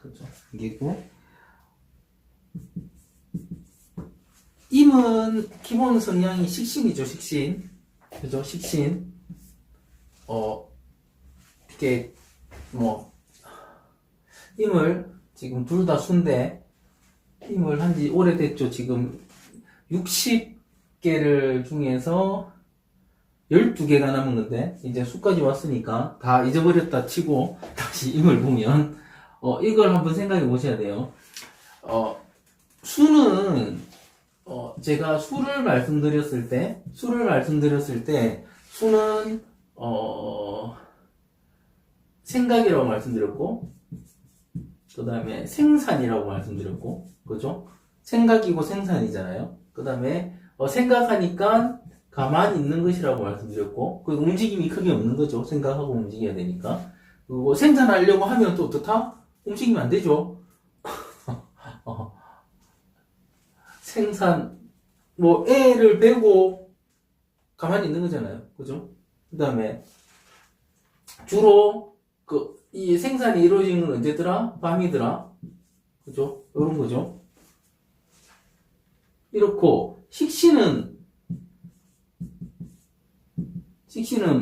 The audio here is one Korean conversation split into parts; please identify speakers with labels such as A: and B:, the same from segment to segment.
A: 그죠? 이게고. 임은 기본 성향이 식신이죠, 식신. 그죠? 식신. 이게, 임을, 지금 둘 다 수인데, 임을 한 지 오래됐죠. 지금 60개를 중에서 12개가 남았는데, 이제 수까지 왔으니까 다 잊어버렸다 치고, 다시 임을 보면, 이걸 한번 생각해 보셔야 돼요. 수는, 제가 수를 말씀드렸을 때, 수는, 생각이라고 말씀드렸고, 그 다음에 생산이라고 말씀드렸고, 그죠? 생각이고 생산이잖아요. 그 다음에, 생각하니까 가만히 있는 것이라고 말씀드렸고, 그 움직임이 크게 없는 거죠. 생각하고 움직여야 되니까. 그리고 생산하려고 하면 또 어떻다? 움직이면 안 되죠. 생산, 애를 베고 가만히 있는 거잖아요. 그죠? 그 다음에, 주로, 이 생산이 이루어지는 건 언제더라? 밤이더라? 그죠? 이런 거죠. 이렇고, 식신은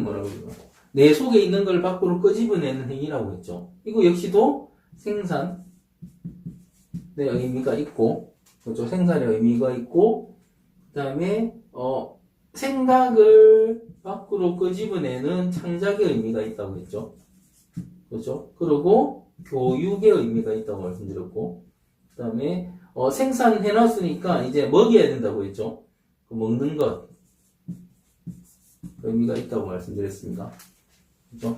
A: 뭐라고 해요? 내 속에 있는 걸 밖으로 끄집어내는 행위라고 했죠. 이거 역시도 생산의 의미가 있고, 그죠? 생산의 의미가 있고, 그 다음에, 생각을 밖으로 끄집어내는 창작의 의미가 있다고 했죠. 그죠? 그리고 교육의 의미가 있다고 말씀드렸고, 그 다음에, 생산해놨으니까 이제 먹여야 된다고 했죠. 먹는 것. 의미가 있다고 말씀드렸습니다. 그죠?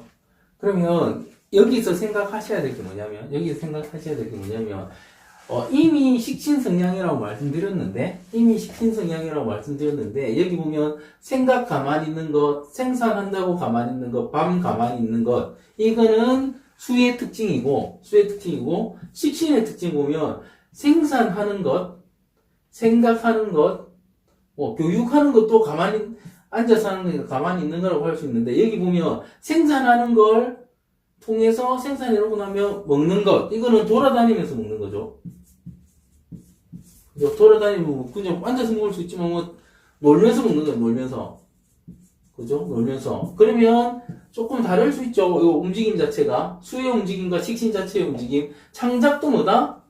A: 그러면, 여기서 생각하셔야 될 게 뭐냐면, 이미 식신 성향이라고 말씀드렸는데, 여기 보면, 생각 가만히 있는 것, 생산한다고 가만히 있는 것, 밤 가만히 있는 것, 이거는 수의 특징이고, 식신의 특징 보면, 생산하는 것, 생각하는 것, 교육하는 것도 가만히, 앉아서 하는 거니까 가만히 있는 거라고 할 수 있는데, 여기 보면, 생산하는 걸 통해서 생산해놓고 나면 먹는 것, 이거는 돌아다니면서 먹는 거죠. 돌아다니면 그냥 앉아서 먹을 수 있지만 놀면서 먹는 거예요. 놀면서. 그러면 조금 다를 수 있죠. 이 움직임 자체가 수의 움직임과 식신 자체의 움직임. 창작도 뭐다?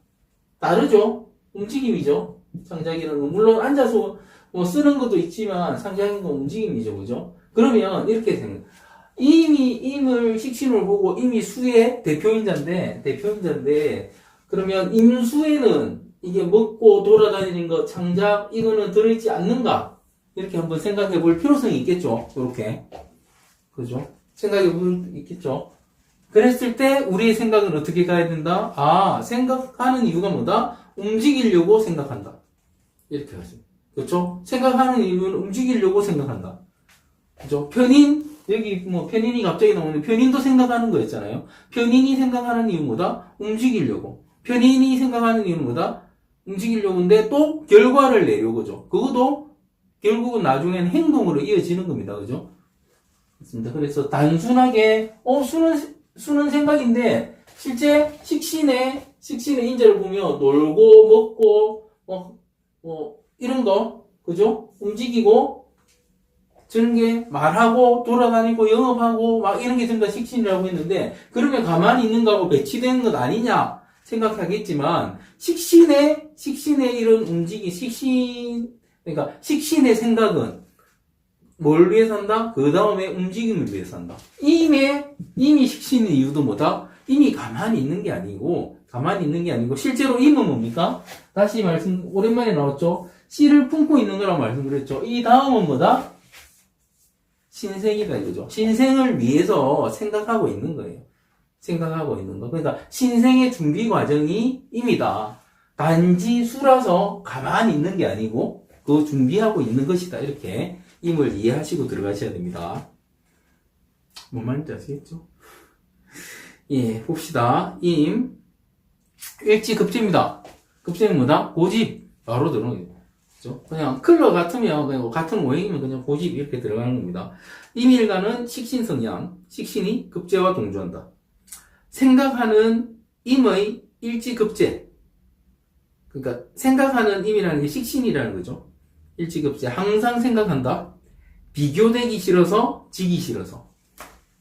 A: 다르죠. 움직임이죠. 창작이라는 건 물론 앉아서 쓰는 것도 있지만 창작인 건 움직임이죠. 그죠? 그러면 이렇게 생각. 이미 임을 식신으로 보고 이미 수의 대표인자인데 그러면 임수에는 이게 먹고 돌아다니는 것, 창작, 이거는 들어있지 않는가? 이렇게 한번 생각해 볼 필요성이 있겠죠. 이렇게. 그죠? 생각해 볼 있겠죠. 그랬을 때, 우리의 생각은 어떻게 가야 된다? 생각하는 이유가 뭐다? 움직이려고 생각한다. 이렇게 하죠. 그렇죠? 생각하는 이유는 움직이려고 생각한다. 그죠? 여기 편인이 갑자기 나오는 편인도 생각하는 거였잖아요. 편인이 생각하는 이유는 뭐다? 움직이려고. 편인이 생각하는 이유는 뭐다? 움직이려고인데 또 결과를 내려고죠. 그것도 결국은 나중에는 행동으로 이어지는 겁니다. 그죠? 그렇습니다. 그래서 단순하게 수는 생각인데 실제 식신의 인자를 보면 놀고 먹고 이런 거 그죠? 움직이고 저런 게 말하고 돌아다니고 영업하고 막 이런 게 전부 다 식신이라고 했는데 그러면 가만히 있는 거하고 배치되는 것 아니냐 생각하겠지만 식신의 이런 움직임 그러니까 식신의 생각은 뭘 위해서 한다? 그 다음에 움직임을 위해서 한다. 이미 식신의 이유도 뭐다? 이미 가만히 있는 게 아니고 실제로 임은 뭡니까? 다시 오랜만에 나왔죠? 씨를 품고 있는 거라고 말씀드렸죠. 이 다음은 뭐다? 신생이다 이거죠. 신생을 위해서 생각하고 있는 거예요. 그러니까 신생의 준비 과정이 임이다. 단지 수라서 가만히 있는 게 아니고 그 준비하고 있는 것이다. 이렇게 임을 이해하시고 들어가셔야 됩니다. 뭔 말인지 아시겠죠? 예, 봅시다. 임, 일지급제입니다. 급제는 뭐다? 고집. 바로 들어오는 거예요. 그죠? 그냥 클러 같으면 그냥 같은 모형이면 그냥 고집 이렇게 들어가는 겁니다. 임일가는 식신 성향, 식신이 급제와 동조한다. 생각하는 임의 일지급제. 그러니까 생각하는 임이라는 게 식신이라는 거죠. 일지급제. 항상 생각한다. 비교되기 싫어서 지기 싫어서.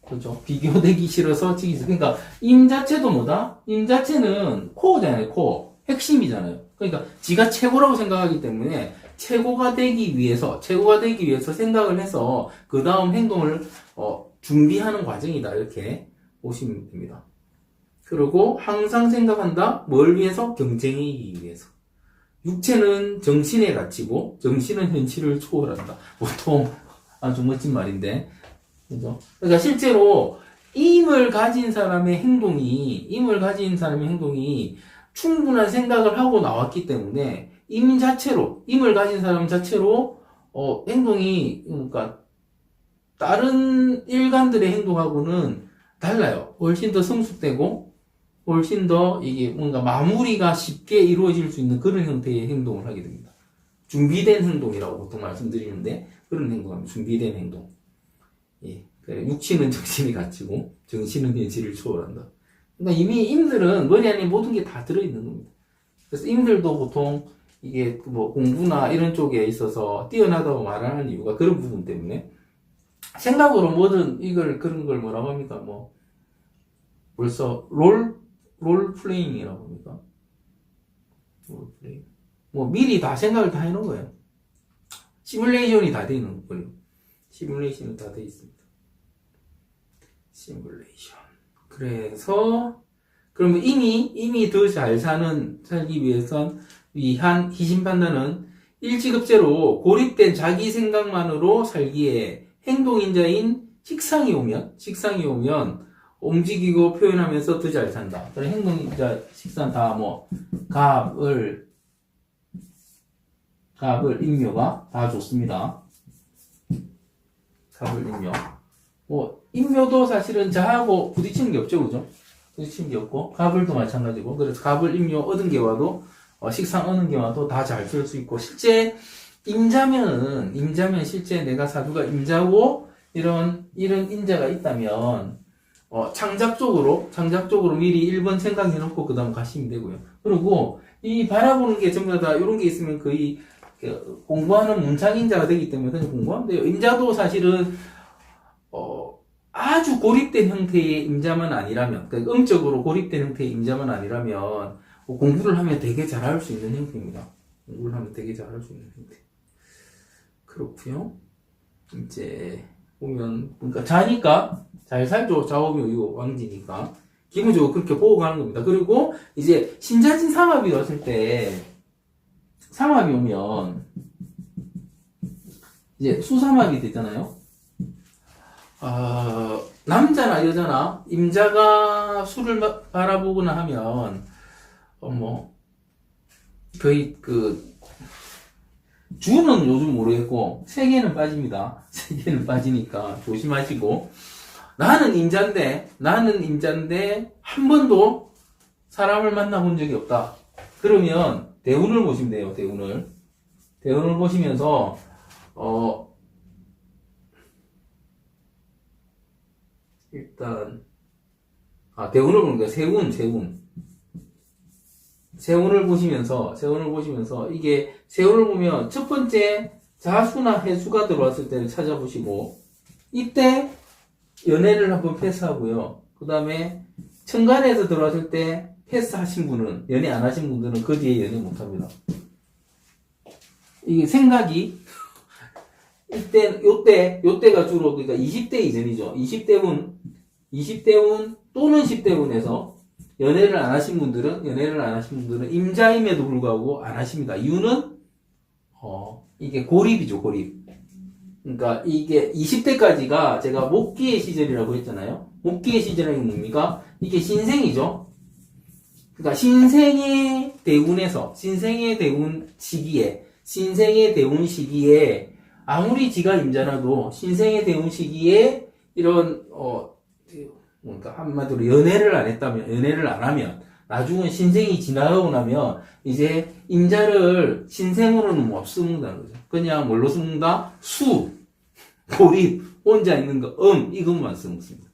A: 그렇죠. 비교되기 싫어서 지기 싫어서. 그러니까 임 자체도 뭐다? 임 자체는 코어잖아요. 코어. 핵심이잖아요. 그러니까 지가 최고라고 생각하기 때문에 최고가 되기 위해서 생각을 해서 그 다음 행동을 준비하는 과정이다. 이렇게 보시면 됩니다. 그리고 항상 생각한다. 뭘 위해서? 경쟁에 이기기 위해서. 육체는 정신의 가치고 정신은 현실을 초월한다. 보통 아주 멋진 말인데, 그죠? 그러니까 실제로 임을 가진 사람의 행동이 충분한 생각을 하고 나왔기 때문에 임을 가진 사람 자체로 행동이, 그러니까 다른 일간들의 행동하고는 달라요. 훨씬 더 성숙되고 훨씬 더 이게 뭔가 마무리가 쉽게 이루어질 수 있는 그런 형태의 행동을 하게 됩니다. 준비된 행동이라고 보통 말씀드리는데 그런 행동합니다. 준비된 행동. 예. 육신은 정신이 가치고 정신은 현실을 초월한다. 그러니까 이미 임들은 머리 안에 모든 게 다 들어있는 겁니다. 그래서 임들도 보통 이게 뭐 공부나 이런 쪽에 있어서 뛰어나다고 말하는 이유가 그런 부분 때문에 생각으로 뭐든 그런 걸 뭐라고 합니까? 뭐 벌써 롤 플레잉이라고 합니까? 롤 플레잉. 뭐 미리 다 생각을 다 해놓은 거예요. 시뮬레이션이 다 돼 있는 거예요. 시뮬레이션이 다 돼 있습니다. 시뮬레이션. 그래서 그러면 이미 더 잘 살기 위해선 이 희심 판단은 일지급제로 고립된 자기 생각만으로 살기에 행동인자인 식상이 오면 움직이고 표현하면서 더 잘 산다. 그래 행동인자 식상 다 뭐 갑을 인묘가 다 좋습니다. 갑을 인묘. 뭐 인묘도 사실은 자하고 부딪히는 게 없죠, 그죠? 부딪히는 게 없고 갑을도 마찬가지고 그래서 갑을 인묘 얻은 개와도 식상 얻는 개와도 다 잘 쓸 수 있고 실제 임자면 실제 내가 사주가 임자고 이런 인자가 있다면 창작적으로 미리 1번 생각해놓고 그 다음 가시면 되고요. 그리고 이 바라보는 게 전부 다 이런 게 있으면 거의 공부하는 문창인자가 되기 때문에 그냥 공부하면 돼요. 임자도 사실은 아주 고립된 형태의 임자만 아니라면, 그러니까 음적으로 고립된 형태의 임자만 아니라면 공부를 하면 되게 잘할 수 있는 형태입니다. 공부를 하면 되게 잘할 수 있는 형태. 그렇고요. 이제 보면 그러니까 자니까 잘 살죠. 좌우묘유 왕지니까 기본적으로 그렇게 보고 가는 겁니다. 그리고 이제 신자진 삼합이 왔을 때 삼합이 오면 이제 수삼합이 되잖아요. 남자나 여자나 임자가 수를 바라보거나 하면 뭐 거의 주는 요즘 모르겠고 세계는 빠집니다. 세계는 빠지니까 조심하시고 나는 임자인데 한 번도 사람을 만나본 적이 없다. 그러면 대운을 보시면 돼요. 대운을 보시면서 일단 대운을 보는 거야. 세운을 보시면서 이게 세운을 보면 첫 번째 자수나 해수가 들어왔을 때를 찾아보시고 이때 연애를 한번 패스하고요. 그 다음에 천간에서 들어왔을 때 패스하신 분은 연애 안 하신 분들은 그 뒤에 연애 못합니다. 이게 생각이 요때가 주로 그러니까 20대 이전이죠. 20대운 또는 10대운에서 연애를 안 하신 분들은 임자임에도 불구하고 안 하십니다. 이유는 이게 고립이죠, 고립. 그러니까 이게 20대까지가 제가 목기의 시절이라고 했잖아요. 목기의 시절이 뭡니까? 이게 신생이죠. 그러니까 신생의 대운 시기에 아무리 지가 임자라도 신생의 대운 시기에 이런 그러니까 한마디로 연애를 안 하면 나중에 신생이 지나가고 나면 이제 임자를 신생으로는 못 쓰는다는 거죠. 그냥 뭘로 쓰는다? 고립, 혼자 있는 거, 이것만 쓰는 겁니다.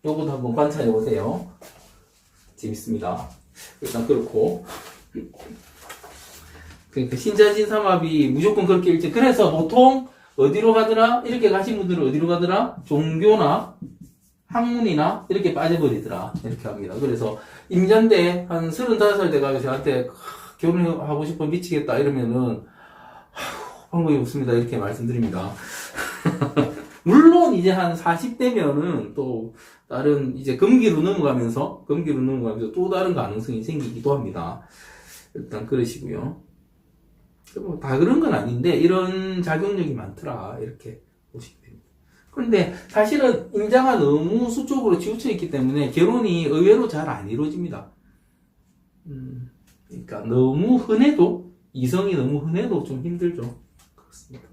A: 요것도 한번 관찰해 보세요. 재밌습니다. 일단 그렇고. 그러니까 신자진삼합이 무조건 그렇게 일지. 그래서 보통 어디로 가더라? 이렇게 가신 분들은 어디로 가더라? 종교나 학문이나 이렇게 빠져버리더라. 이렇게 합니다. 그래서 임자인데 한 35살 돼가지고 저한테 결혼하고 싶어 미치겠다 이러면은 방법이 없습니다. 이렇게 말씀드립니다. 물론 이제 한 40대면은 또 다른 이제 금기로 넘어가면서 또 다른 가능성이 생기기도 합니다. 일단 그러시고요. 뭐 다 그런 건 아닌데 이런 작용력이 많더라 이렇게 보시면 됩니다. 그런데 사실은 임자가 너무 수적으로 치우쳐 있기 때문에 결혼이 의외로 잘 안 이루어집니다. 그러니까 너무 흔해도 이성이 너무 흔해도 좀 힘들죠. 그렇습니다.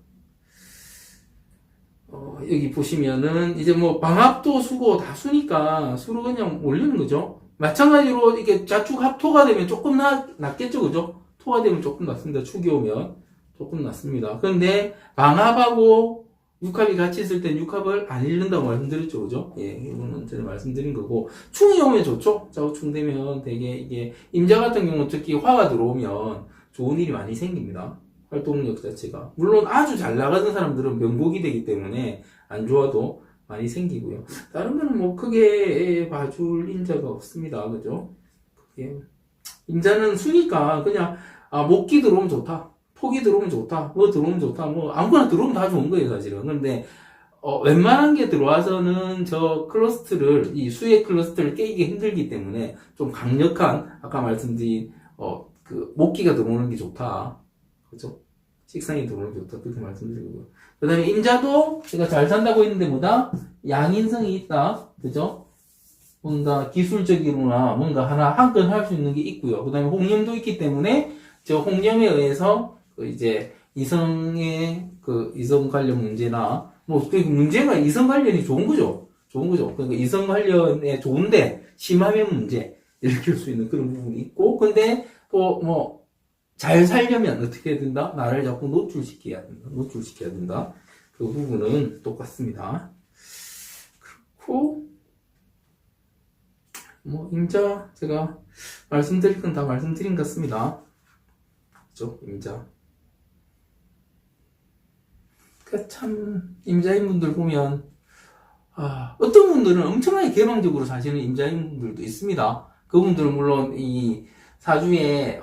A: 여기 보시면은 이제 뭐 방합도 수고 다 수니까 수로 그냥 올리는 거죠. 마찬가지로 이게 자축 합토가 되면 조금 낫겠죠, 그죠? 토가 되면 조금 낫습니다. 축이 오면 조금 낫습니다. 그런데 방합하고 육합이 같이 있을 땐 육합을 안 잃는다고 말씀드렸죠, 그죠? 예, 이거는 제가 말씀드린 거고 충이 오면 좋죠. 좌우충 되면 되게 이게 임자 같은 경우는 특히 화가 들어오면 좋은 일이 많이 생깁니다. 활동력 자체가. 물론 아주 잘 나가는 사람들은 명복이 되기 때문에 안 좋아도 많이 생기고요. 다른 거는 뭐 크게 봐줄 인자가 없습니다. 그죠? 그게 임자는 수니까 그냥 목기 들어오면 좋다. 토기 들어오면 좋다. 뭐 들어오면 좋다. 뭐 아무거나 들어오면 다 좋은 거예요, 사실은. 그런데 웬만한 게 들어와서는 저 클러스트를 이 수의 클러스트를 깨기 힘들기 때문에 좀 강력한 아까 말씀드린 그 목기가 들어오는 게 좋다. 그죠? 식상이 들어오는 게 좋다. 그렇게 말씀드리고요. 그 다음에 임자도 제가 잘 산다고 했는데 뭐다? 양인성이 있다. 그죠? 뭔가 기술적이거나 뭔가 하나 한 건 할 수 있는 게 있고요. 그 다음에 홍념도 있기 때문에 저 홍념에 의해서 이제 이성의 이성 관련 문제나 그 문제가 이성 관련이 좋은 거죠. 좋은 거죠. 그러니까 이성 관련에 좋은데 심하면 문제 일으킬 수 있는 그런 부분이 있고 근데 또 잘 살려면 어떻게 해야 된다? 나를 자꾸 노출시켜야 된다. 그 부분은 똑같습니다. 그렇고, 임자, 제가 말씀드릴 건 다 말씀드린 것 같습니다. 그죠? 임자. 참, 임자인 분들 보면, 어떤 분들은 엄청나게 개방적으로 사시는 임자인 분들도 있습니다. 그분들은 물론 이 사주에,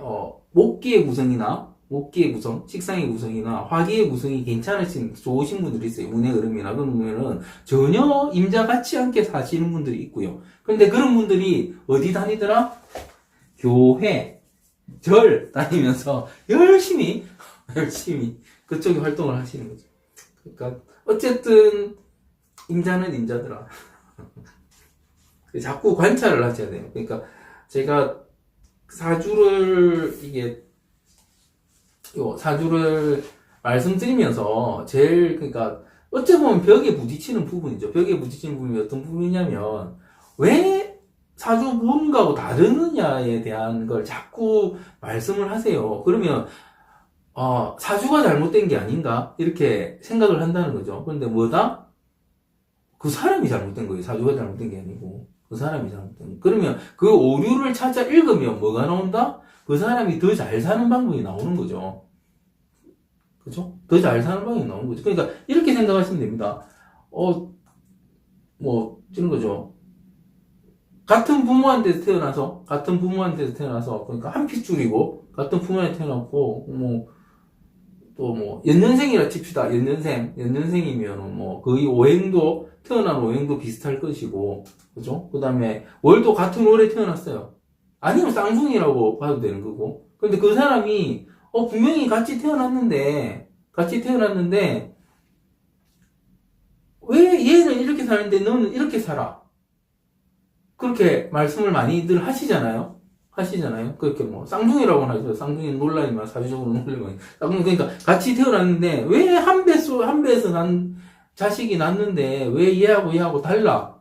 A: 목기의 구성이나 식상의 구성이나 화기의 구성이 좋으신 분들이 있어요. 운의 흐름이나 그런 분들은 전혀 임자 같지 않게 사시는 분들이 있고요. 그런데 그런 분들이 어디 다니더라? 교회, 절 다니면서 열심히 그쪽에 활동을 하시는 거죠. 그러니까 어쨌든 임자는 임자더라. 자꾸 관찰을 하셔야 돼요. 그러니까 제가 사주를 말씀드리면서 그러니까 어찌 보면 벽에 부딪히는 부분이죠. 벽에 부딪히는 부분이 어떤 부분이냐면 왜 사주 뭔가하고 다르느냐에 대한 걸 자꾸 말씀을 하세요. 그러면 사주가 잘못된 게 아닌가 이렇게 생각을 한다는 거죠. 그런데 뭐다? 그 사람이 잘못된 거예요. 사주가 잘못된 게 아니고. 그 사람이 잘못된 거. 그러면 그 오류를 찾아 읽으면 뭐가 나온다? 그 사람이 더 잘 사는 방법이 나오는 거죠. 그죠? 더 잘 사는 방법이 나오는 거죠. 그러니까 이렇게 생각하시면 됩니다. 이런 거죠. 같은 부모한테서 태어나서 그러니까 한 핏줄이고 같은 부모한테 태어났고 연년생이라 칩시다. 연년생이면 거의 태어난 오행도 비슷할 것이고, 그죠? 그 다음에 월도 같은 월에 태어났어요. 아니면 쌍둥이라고 봐도 되는 거고. 근데 그 사람이 분명히 같이 태어났는데 왜 얘는 이렇게 사는데 너는 이렇게 살아? 그렇게 말씀을 많이들 하시잖아요. 그렇게 쌍둥이라고는 하죠. 쌍둥이는 논란이면 사주적으로 논란이. 그러니까 같이 태어났는데 왜 한 배에서 난 자식이 낳는데 왜 얘하고 달라?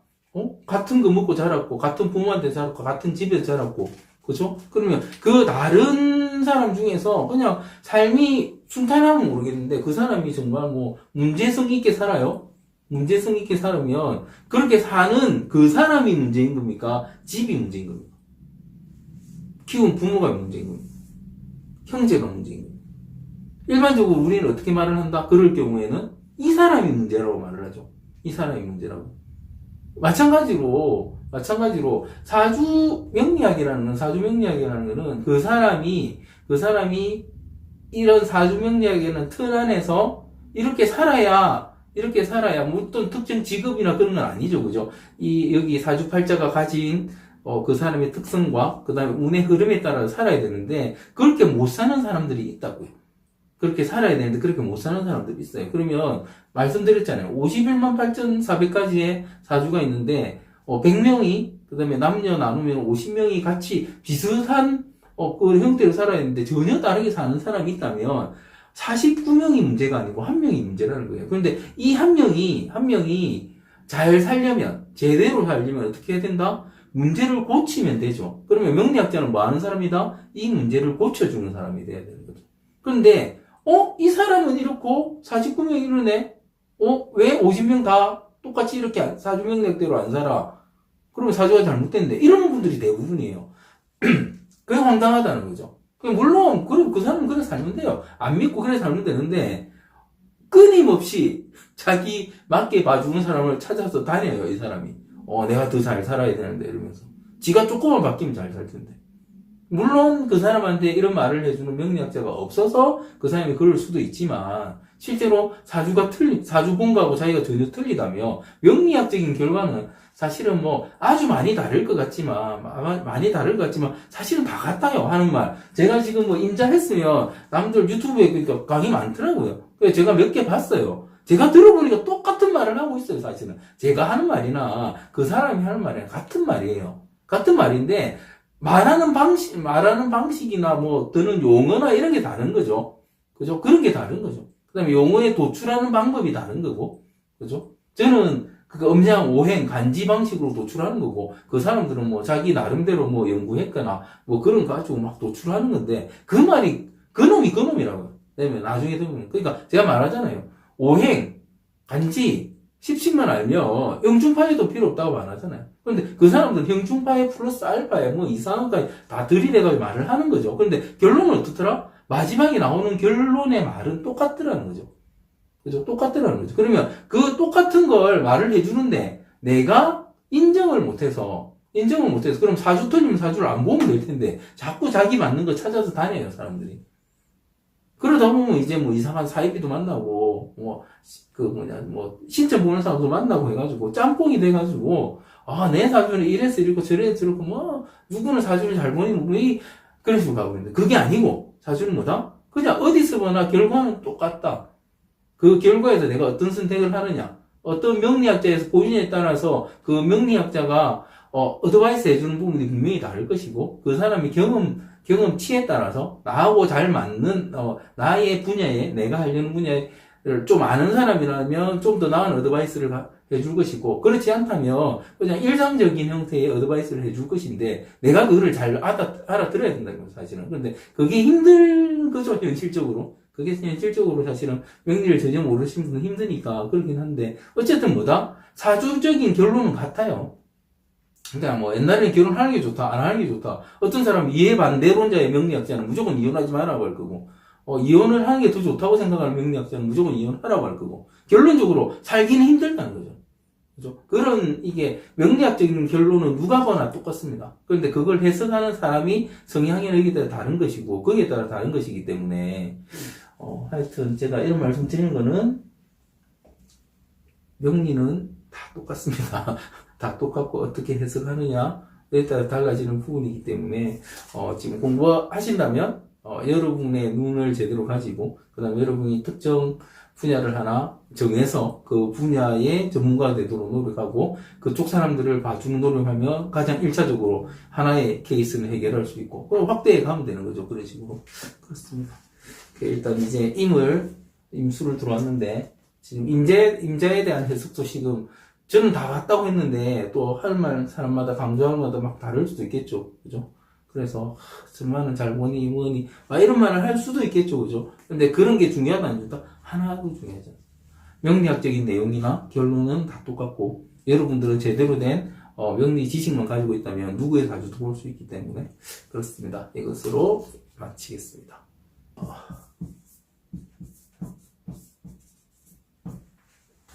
A: 같은 거 먹고 자랐고, 같은 부모한테 자랐고, 같은 집에서 자랐고, 그죠? 그러면 그 다른 사람 중에서 그냥 삶이 순탄하면 모르겠는데 그 사람이 정말 문제성 있게 살아요? 문제성 있게 살으면 그렇게 사는 그 사람이 문제인 겁니까? 집이 문제인 겁니까? 키운 부모가 문제인 겁니다. 형제가 문제인 겁니다. 일반적으로 우리는 어떻게 말을 한다? 그럴 경우에는 이 사람이 문제라고 말을 하죠. 이 사람이 문제라고. 마찬가지로 사주 명리학이라는 거는 그 사람이 이런 사주 명리학이라는 틀 안에서 이렇게 살아야 뭐 어떤 특정 직업이나 그런 건 아니죠. 그죠? 여기 사주팔자가 가진 그 사람의 특성과 그 다음에 운의 흐름에 따라 살아야 되는데 그렇게 못 사는 사람들이 있다고요. 그렇게 살아야 되는데 그렇게 못 사는 사람들이 있어요. 그러면 말씀드렸잖아요. 51만 8,400가지의 사주가 있는데 100명이 그 다음에 남녀 나누면 50명이 같이 비슷한 그 형태로 살아야 되는데 전혀 다르게 사는 사람이 있다면 49명이 문제가 아니고 한 명이 문제라는 거예요. 그런데 이 한 명이 잘 살려면, 제대로 살려면 어떻게 해야 된다? 문제를 고치면 되죠. 그러면 명리학자는 뭐 하는 사람이다? 이 문제를 고쳐주는 사람이 돼야 되는 거죠. 그런데 이 사람은 이렇고 49명이 이러네? 왜 50명 다 똑같이 이렇게 사주 명리학대로 안 살아? 그러면 사주가 잘못됐는데 이런 분들이 대부분이에요. 그게 황당하다는 거죠. 물론 그 사람은 그래 살면 돼요. 안 믿고 그래 살면 되는데 끊임없이 자기 맞게 봐주는 사람을 찾아서 다녀요. 이 사람이. 내가 더 잘 살아야 되는데 이러면서 지가 조금만 바뀌면 잘 살 텐데. 물론 그 사람한테 이런 말을 해주는 명리학자가 없어서 그 사람이 그럴 수도 있지만 실제로 사주 본거하고 자기가 전혀 틀리다며 명리학적인 결과는 사실은 뭐 아주 많이 다를 것 같지만 사실은 다 같아요 하는 말. 제가 지금 뭐 임자했으면 남들 유튜브에 그러니까 강의 많더라고요. 그래서 제가 몇 개 봤어요. 제가 들어보니까 똑같은 말을 하고 있어요. 사실은 제가 하는 말이나 그 사람이 하는 말이나 같은 말이에요. 같은 말인데 말하는 방식이나 뭐 드는 용어나 이런 게 다른 거죠. 그죠? 그런 게 다른 거죠. 그 다음에 용어에 도출하는 방법이 다른 거고. 그죠? 저는 음양, 오행, 간지 방식으로 도출하는 거고, 그 사람들은 뭐 자기 나름대로 뭐 연구했거나 뭐 그런 거 가지고 막 도출하는 건데, 그 말이, 그놈이 그놈이라고요. 왜냐면 나중에 들으면. 그러니까 제가 말하잖아요. 오행, 간지, 십신만 알면 영중파에도 필요 없다고 말하잖아요. 그런데 그 사람들은 영중파에 플러스 알파에 뭐 이상한 거까지 다 들이대가지고 말을 하는 거죠. 그런데 결론은 어떻더라? 마지막에 나오는 결론의 말은 똑같더라는 거죠. 그죠? 똑같더라는 거죠. 그러면 그 똑같은 걸 말을 해주는데 내가 인정을 못해서 그럼 사주 틀리면 사주를 안 보면 될 텐데 자꾸 자기 맞는 거 찾아서 다녀요, 사람들이. 그러다 보면 이제 뭐 이상한 사이비도 만나고 신체 보는 사람도 만나고 해가지고 짬뽕이 돼가지고 내 사주는 이래서 이렇고 저래서 이렇고 뭐 누구는 사주를 잘 보니 뭐 그런 식으로 가고 있는데 그게 아니고 사주는 뭐다? 그냥 어디서 보나 결과는 똑같다. 그 결과에서 내가 어떤 선택을 하느냐, 어떤 명리학자에서 보이냐에 따라서 그 명리학자가 어드바이스 해주는 부분이 분명히 다를 것이고 그 사람의 경험치에 따라서 나하고 잘 맞는 나의 분야에 내가 하려는 분야를 좀 아는 사람이라면 좀 더 나은 어드바이스를 해줄 것이고 그렇지 않다면 그냥 일상적인 형태의 어드바이스를 해줄 것인데 내가 그거를 잘 알아들어야 된다는 거죠, 사실은. 그런데 그게 힘든 거죠, 현실적으로. 그게 현실적으로 사실은 명리를 전혀 모르시는 분은 힘드니까 그렇긴 한데 어쨌든 뭐다? 사주적인 결론은 같아요. 그러니까 뭐 옛날에는 결혼하는 게 좋다, 안 하는 게 좋다. 어떤 사람은 이해 반대론자의 명리학자는 무조건 이혼하지 말라고 할 거고 이혼을 하는 게 더 좋다고 생각하는 명리학자는 무조건 이혼하라고 할 거고 결론적으로 살기는 힘들다는 거죠. 그죠? 그런 이게 명리학적인 결론은 누가 거나 똑같습니다. 그런데 그걸 해석하는 사람이 성향이나 여기에 따라 다른 것이고 거기에 따라 다른 것이기 때문에 하여튼 제가 이런 말씀 드리는 거는 명리는 다 똑같습니다. 다 똑같고 어떻게 해석하느냐에 따라 달라지는 부분이기 때문에 지금 공부하신다면 여러분의 눈을 제대로 가지고 그 다음에 여러분이 특정 분야를 하나 정해서 그 분야의 전문가가 되도록 노력하고 그쪽 사람들을 봐주는 노력하면 가장 1차적으로 하나의 케이스는 해결할 수 있고 그럼 확대해 가면 되는 거죠. 그런 식으로. 그렇습니다. 일단 이제 임수를 들어왔는데 지금 임자에 대한 해석도 지금 저는 다 같다고 했는데 또 할 말 사람마다 강조하는 마다 막 다를 수도 있겠죠. 그죠? 그래서 정말은 잘 보니 뭐니 막 이런 말을 할 수도 있겠죠. 그죠? 근데 그런 게 중요하다 안 좋다? 하나도 중요하지 않아요. 명리학적인 내용이나 결론은 다 똑같고 여러분들은 제대로 된 명리 지식만 가지고 있다면 누구의 사주도 볼 수 있기 때문에 그렇습니다. 이것으로 마치겠습니다.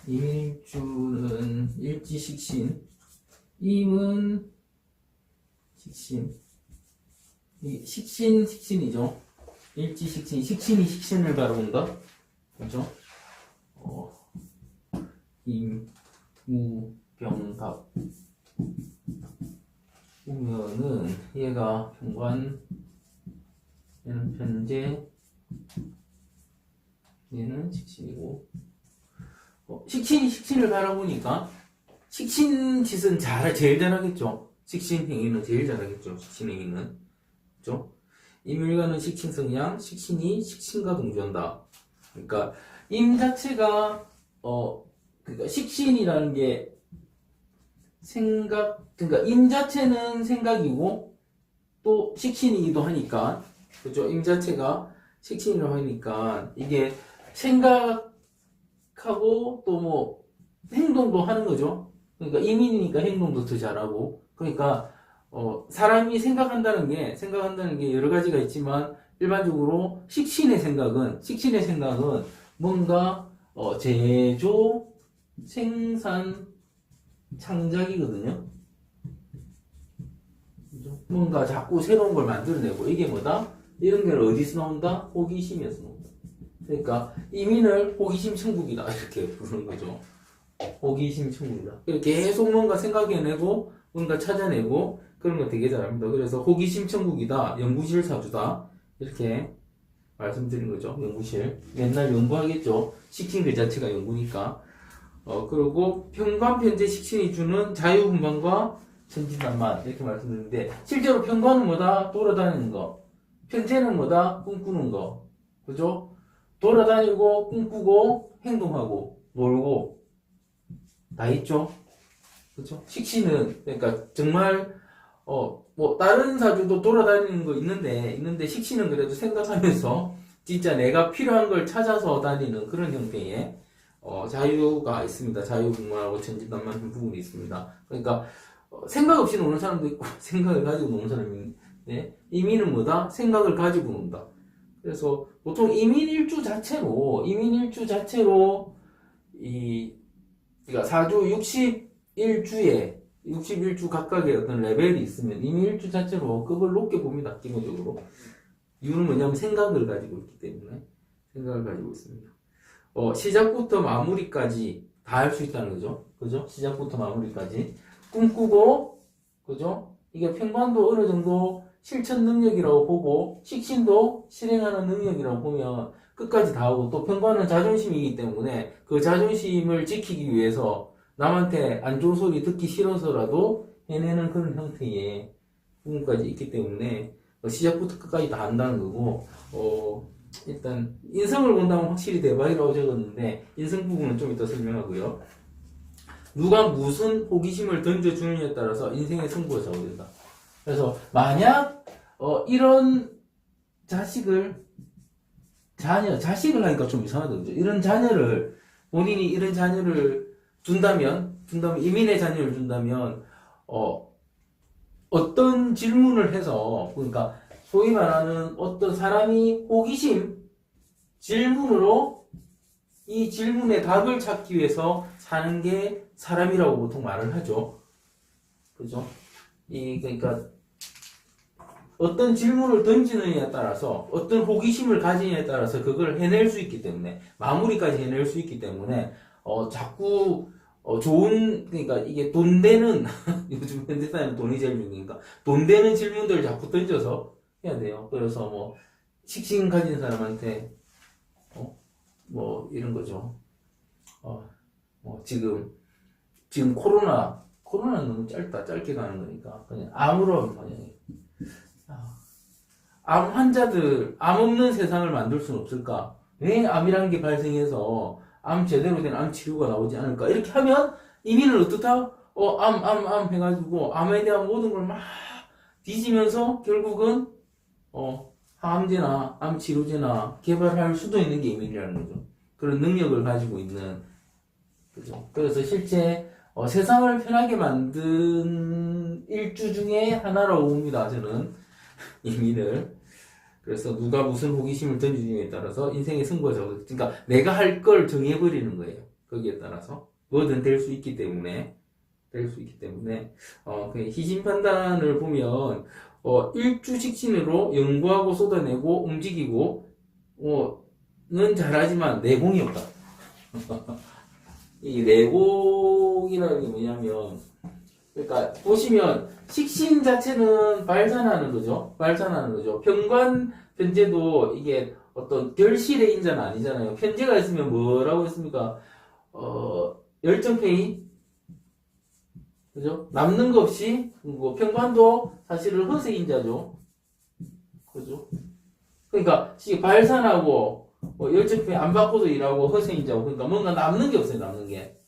A: 임일주는 일지식신, 임은 식신, 식신이죠. 일지식신, 식신이 식신을 바라본다. 그죠? 임무병갑 보면은 얘가 병관, 얘는 편재, 얘는 식신이고, 식신이 식신을 바라보니까 식신 짓은 제일 잘하겠죠. 식신 행위는 제일 잘하겠죠. 식신 행위는, 그죠? 임일간은 식신 성향, 식신이 식신과 동조한다. 그러니까 임 자체가 그러니까 식신이라는 게 그러니까 임 자체는 생각이고 또 식신이기도 하니까, 그죠? 임 자체가 식신이라고 하니까 이게 생각하고 또 뭐 행동도 하는 거죠. 그러니까 임인이니까 행동도 더 잘하고, 그러니까 사람이 생각한다는 게 여러 가지가 있지만 일반적으로 식신의 생각은 뭔가 제조, 생산, 창작이거든요. 뭔가 자꾸 새로운 걸 만들어내고, 이게 뭐다? 이런 게 어디서 나온다? 호기심에서 나온다. 그러니까 이민을 호기심 천국이다 이렇게 부르는 거죠. 호기심 천국이다. 계속 뭔가 생각해내고 뭔가 찾아내고 그런 거 되게 잘합니다. 그래서 호기심 천국이다, 연구실 사주다 이렇게 말씀드린 거죠. 연구실 맨날 연구하겠죠. 식신 그 자체가 연구니까. 그리고 편관 편재 식신이 주는 자유분방과 천진난만 이렇게 말씀드렸는데, 실제로 편관은 뭐다? 돌아다니는 거. 편재는 뭐다? 꿈꾸는 거. 그죠? 돌아다니고 꿈꾸고 행동하고 놀고 다 있죠. 그죠? 식신은 그러니까 정말 뭐 다른 사주도 돌아다니는 거 있는데 식신은 그래도 생각하면서 진짜 내가 필요한 걸 찾아서 다니는 그런 형태의 자유가 있습니다. 자유분방하고 천진난만한 부분이 있습니다. 그러니까 생각 없이 노는 사람도 있고 생각을 가지고 노는 사람이 있는데, 이민은 뭐다? 생각을 가지고 논다. 그래서 보통 이민일주 자체로 그러니까 사주 61주 각각의 어떤 레벨이 있으면 이민일주 자체로 급을 높게 봅니다. 기본적으로. 이유는 뭐냐면 생각을 가지고 있기 때문에. 생각을 가지고 있습니다. 시작부터 마무리까지 다 할 수 있다는 거죠. 그죠? 시작부터 마무리까지. 꿈꾸고, 그죠? 이게 편관도 어느 정도 실천 능력이라고 보고, 식신도 실행하는 능력이라고 보면 끝까지 다 하고, 또 편관은 자존심이기 때문에 그 자존심을 지키기 위해서 남한테 안 좋은 소리 듣기 싫어서라도 해내는 그런 형태의 부분까지 있기 때문에 시작부터 끝까지 다 한다는 거고, 일단 인성을 본다면 확실히 대박이라고 적었는데 인성 부분은 좀 이따 설명하고요. 누가 무슨 호기심을 던져주느냐에 따라서 인생의 승부가 좌우된다. 그래서 만약 이런 자식을 하니까 좀 이상하다, 그죠? 본인이 이런 자녀를 둔다면 이민의 자녀를 둔다면 어떤 질문을 해서, 그러니까 소위 말하는 어떤 사람이 호기심 질문으로 이 질문의 답을 찾기 위해서 사는 게 사람이라고 보통 말을 하죠. 그죠? 그러니까 어떤 질문을 던지느냐에 따라서, 어떤 호기심을 가지느냐에 따라서 그걸 해낼 수 있기 때문에, 마무리까지 해낼 수 있기 때문에 자꾸 그러니까 이게 돈 되는 요즘 현대사회는 돈이 제일 중요하니까 돈 되는 질문들을 자꾸 던져서 해야 돼요. 그래서 뭐 식신 가진 사람한테 뭐 이런 거죠. 지금 코로나는 너무 짧게 가는 거니까 그냥 암으로 그냥 암 환자들, 암 없는 세상을 만들 수는 없을까? 왜 암이라는 게 발생해서 제대로 된 암 치료가 나오지 않을까? 이렇게 하면 이민은 어떻다? 암 해가지고 암에 대한 모든 걸 막 뒤지면서 결국은 항암제나 암 치료제나 개발할 수도 있는 게 이민이라는 거죠. 그런 능력을 가지고 있는, 그죠? 그래서 실제 세상을 편하게 만든 일주 중에 하나라고 봅니다. 저는 이민을. 그래서 누가 무슨 호기심을 던지느냐에 따라서 인생의 승부가 정해져. 그러니까 내가 할 걸 정해버리는 거예요. 거기에 따라서 뭐든 될 수 있기 때문에 그 희신 판단을 보면 일주 직진으로 연구하고 쏟아내고 움직이고 는 잘하지만 내공이 없다. 이 내공이라는 게 뭐냐면, 그러니까 보시면 식신 자체는 발산하는 거죠. 편관 편제도 이게 어떤 결실의 인자는 아니잖아요. 편제가 있으면 뭐라고 했습니까? 열정페이, 그죠? 남는 거 없이, 편관도 사실은 허세인자죠. 그죠? 그러니까 발산하고 열정페이 안 받고도 일하고 허세인자고, 그러니까 뭔가 남는 게 없어요. 남는 게.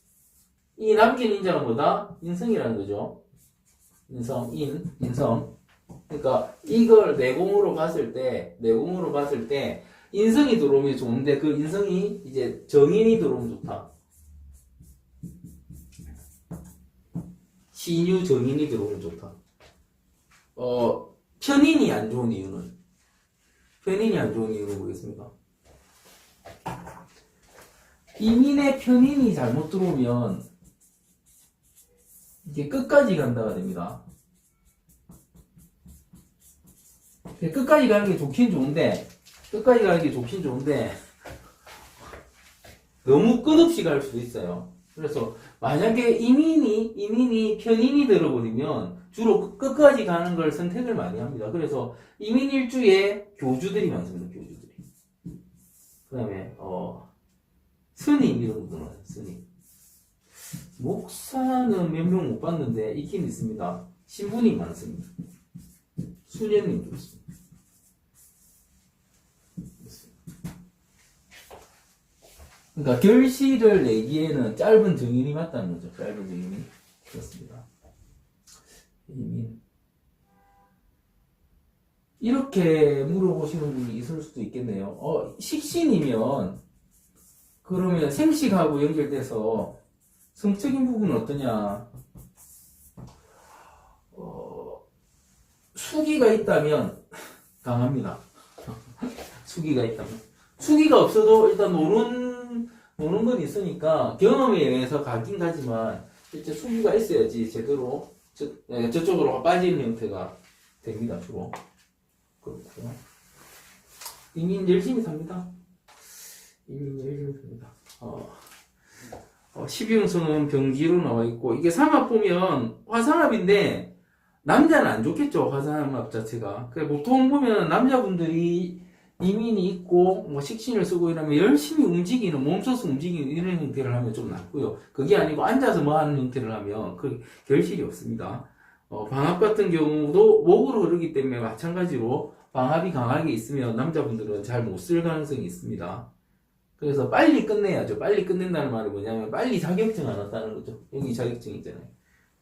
A: 이 남긴 인자가 뭐다? 인성이라는 거죠. 인성. 그러니까 이걸 내공으로 봤을 때 인성이 들어오면 좋은데 그 인성이 이제 정인이 들어오면 좋다. 신유 정인이 들어오면 좋다. 편인이 안 좋은 이유는 뭐겠습니까? 이민의 편인이 잘못 들어오면 이게 끝까지 간다가 됩니다. 끝까지 가는 게 좋긴 좋은데 너무 끝없이 갈 수도 있어요. 그래서 만약에 이민이 편인이 들어버리면 주로 끝까지 가는 걸 선택을 많이 합니다. 그래서 이민일주에 교주들이 많습니다. 교주들이. 그 다음에 스님 이런 것도 많아요. 스님. 목사는 몇 명 못 봤는데 있긴 있습니다. 신부님 많습니다. 수녀님도 있습니다. 그러니까 결실을 내기에는 짧은 정인이 맞다는 거죠. 짧은 정인이. 그렇습니다. 이렇게 물어보시는 분이 있을 수도 있겠네요. 식신이면 그러면 생식하고 연결돼서 성적인 부분은 어떠냐? 수기가 있다면 강합니다. 수기가 있다면. 수기가 없어도 일단 노는 건 있으니까 경험에 의해서 가긴 가지만 실제 수기가 있어야지 제대로 저쪽으로 빠지는 형태가 됩니다. 주로. 그렇고. 이민 열심히 삽니다. 12형성은 병지로 나와 있고, 이게 삼합 보면 화삼합인데, 남자는 안 좋겠죠, 화삼합 자체가. 보통 보면 남자분들이 이민이 있고, 식신을 쓰고 이러면 열심히 움직이는, 몸소스 움직이는 이런 형태를 하면 좀 낫고요. 그게 아니고 앉아서 뭐 하는 형태를 하면 그 결실이 없습니다. 방합 같은 경우도 목으로 흐르기 때문에 마찬가지로 방합이 강하게 있으면 남자분들은 잘 못 쓸 가능성이 있습니다. 그래서 빨리 끝내야죠. 빨리 끝낸다는 말은 뭐냐면 빨리 자격증 하나 따는 거죠. 여기 자격증 있잖아요.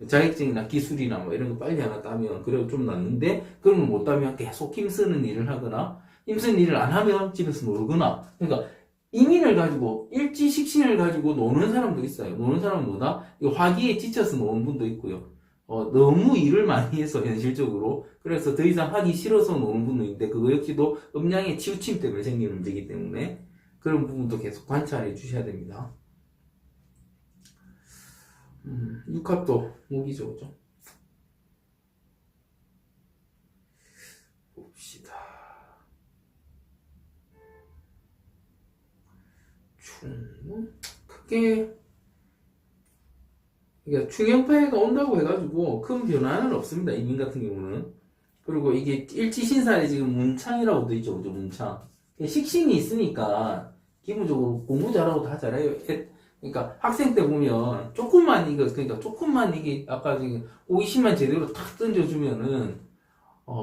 A: 자격증이나 기술이나 뭐 이런 거 빨리 하나 따면 그래도 좀 낫는데 그러면 못 따면 계속 힘쓰는 일을 하거나 힘쓰는 일을 안 하면 집에서 놀거나. 그러니까 이민을 가지고 일지식신을 가지고 노는 사람도 있어요. 노는 사람은 뭐다? 화기에 지쳐서 노는 분도 있고요. 너무 일을 많이 해서 현실적으로 그래서 더 이상 하기 싫어서 노는 분도 있는데 그거 역시도 음양의 치우침 때문에 생기는 문제이기 때문에 그런 부분도 계속 관찰해 주셔야 됩니다. 육합도 목이죠, 그죠? 봅시다. 크게 그러니까 충격파해가 온다고 해가지고 큰 변화는 없습니다. 이민 같은 경우는. 그리고 이게 일지신살에 지금 문창이라고 돼 있죠, 그죠? 문창. 식신이 있으니까 기본적으로 공부 잘하고 다 잘해요. 그러니까 학생 때 보면 조금만 이게 아까 지금 호기심만 제대로 탁 던져주면은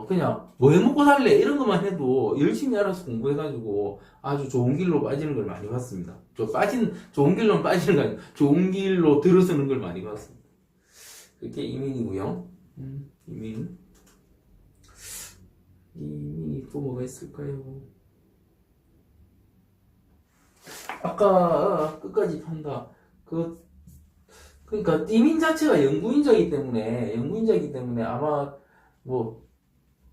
A: 그냥 뭐 해먹고 살래 이런 것만 해도 열심히 알아서 공부해가지고 아주 좋은 길로 빠지는 걸 많이 봤습니다. 좋은 길로 빠지는 거 아니고 좋은 길로 들어서는 걸 많이 봤습니다. 그게 이민이고요. 이민이 또 뭐가 있을까요? 아까 끝까지 판다. 그러니까 이민 자체가 영구인자이기 때문에 아마 뭐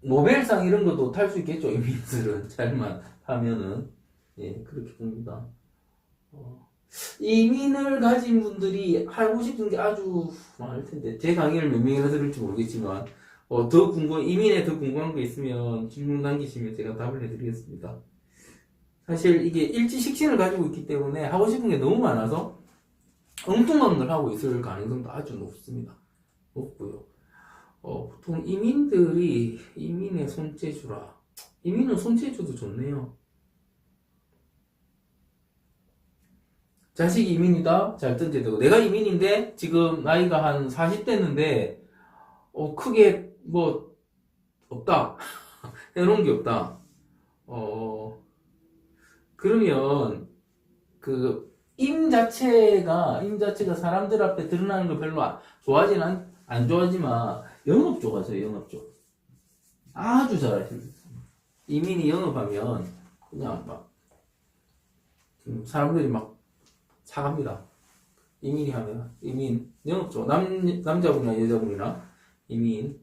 A: 노벨상 이런 것도 탈 수 있겠죠. 이민들은 잘만 하면은 예 그렇게 봅니다. 이민을 가진 분들이 하고 싶은 게 아주 많을 텐데 제 강의를 몇 명이나 들을지 모르겠지만 이민에 더 궁금한 거 있으면 질문 남기시면 제가 답을 해드리겠습니다. 사실 이게 일지식신을 가지고 있기 때문에 하고 싶은 게 너무 많아서 엉뚱한 걸 하고 있을 가능성도 아주 높습니다. 높고요. 보통 이민들이 이민의 손재주라. 이민은 손재주도 좋네요. 자식이 이민이다? 잘 던져되고 내가 이민인데 지금 나이가 한 40대인데 크게 뭐 없다. 해놓은 게 없다. 그러면 그 임 자체가 사람들 앞에 드러나는 걸 별로 안 좋아하지만 영업조가 죠. 영업조 아주 잘하십니다. 이민이 영업하면 그냥 막 사람들이 막 사갑니다. 이민이 하면 이민 영업조 남자분이나 여자분이나 이민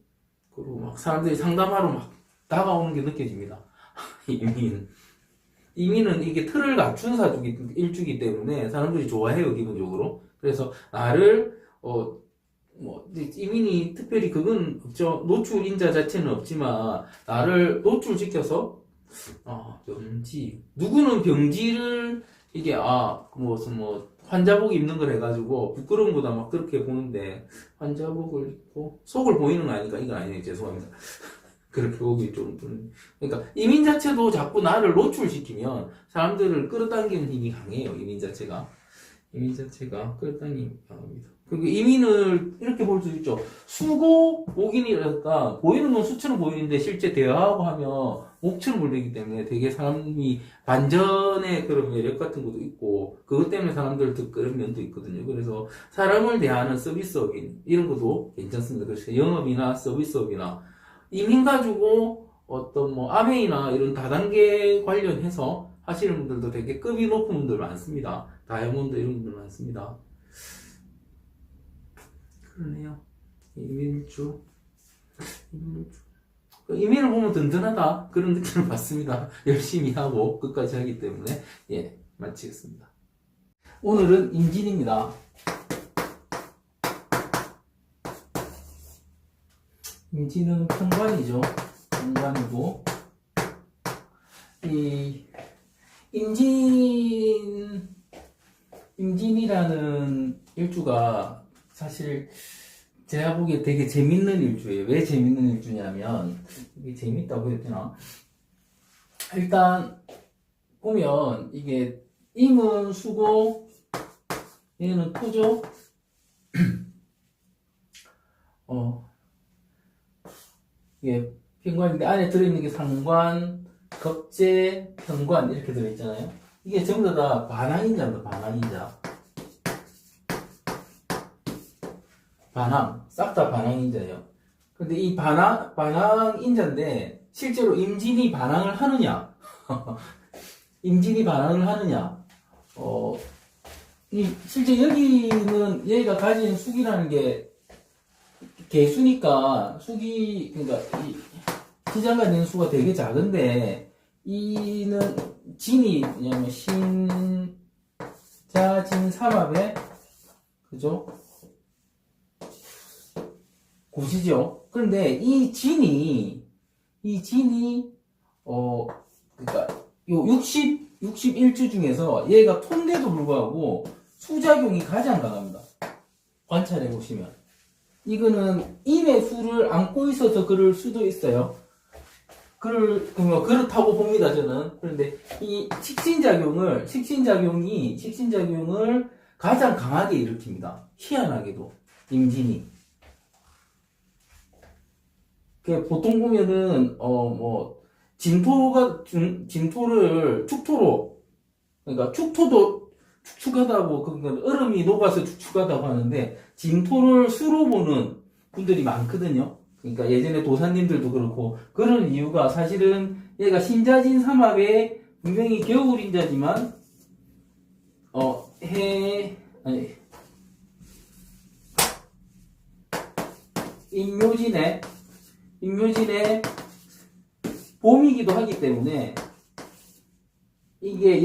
A: 그리고 막 사람들이 상담하러 막 다가오는 게 느껴집니다. 이민은 이게 틀을 갖춘 일주기 때문에 사람들이 좋아해요, 기본적으로. 그래서 나를, 이민이 특별히 그건 없죠. 노출인자 자체는 없지만, 나를 노출시켜서, 누구는 병지를, 이게, 환자복 입는 걸 해가지고, 부끄러움보다 막 그렇게 보는데, 환자복을 입고, 속을 보이는 거 아니까, 이건 아니네요. 죄송합니다. 그렇게 보기 좀, 그러니까, 이민 자체도 자꾸 나를 노출시키면, 사람들을 끌어당기는 힘이 강해요, 이민 자체가 끌어당기는 힘이 강합니다. 그리고 이민을 이렇게 볼 수 있죠. 수고, 목인이랄까, 보이는 건 수처럼 보이는데, 실제 대화하고 하면, 목처럼 보이기 때문에 되게 사람이 반전의 그런 매력 같은 것도 있고, 그것 때문에 사람들을 더 끌는 면도 있거든요. 그래서, 사람을 대하는 서비스업인, 이런 것도 괜찮습니다. 그래서 영업이나 서비스업이나, 이민 가지고 아메이나 이런 다단계 관련해서 하시는 분들도 되게 급이 높은 분들 많습니다. 다이아몬드 이런 분들 많습니다. 그러네요. 이민을 보면 든든하다 그런 느낌을 받습니다. 열심히 하고 끝까지 하기 때문에 예 마치겠습니다. 오늘은 임진입니다. 임진은 편관이죠. 편관이고 이 임진이라는 일주가 사실 제가 보기에 되게 재밌는 일주예요. 왜 재밌는 일주냐면 이게 재밌다고 해야 되나? 일단 보면 이게 임은 수고 얘는 토죠. 이게 편관인데 안에 들어있는 게 상관, 겁재, 편관 이렇게 들어있잖아요. 이게 전부 다 반항인자입니다. 반항인자. 반항, 싹 다 반항인자예요. 근데 이 반항인자인데 실제로 임진이 반항을 하느냐? 임진이 반항을 하느냐? 실제 여기는 얘가 가진 숙이라는 게 개수니까 그러니까 이 시장가 되는 수가 되게 작은데 이는 진이 뭐냐면 신자진삼합에 그죠? 고시죠. 그런데 이 진이 그러니까 요 61주 중에서 얘가 톤데도 불구하고 수작용이 가장 강합니다. 관찰해 보시면 이거는 임의 수를 안고 있어서 그럴 수도 있어요. 그렇다고 봅니다, 저는. 그런데 이 식신작용을 가장 강하게 일으킵니다. 희한하게도, 임진이. 보통 보면은, 진토를 축토로, 그러니까 축토도 축축하다고, 그러니까 얼음이 녹아서 축축하다고 하는데, 진토를 수로 보는 분들이 많거든요. 그러니까 예전에 도사님들도 그렇고, 그런 이유가 사실은 얘가 신자진 삼합에 분명히 겨울인자지만, 임묘진의 봄이기도 하기 때문에 이게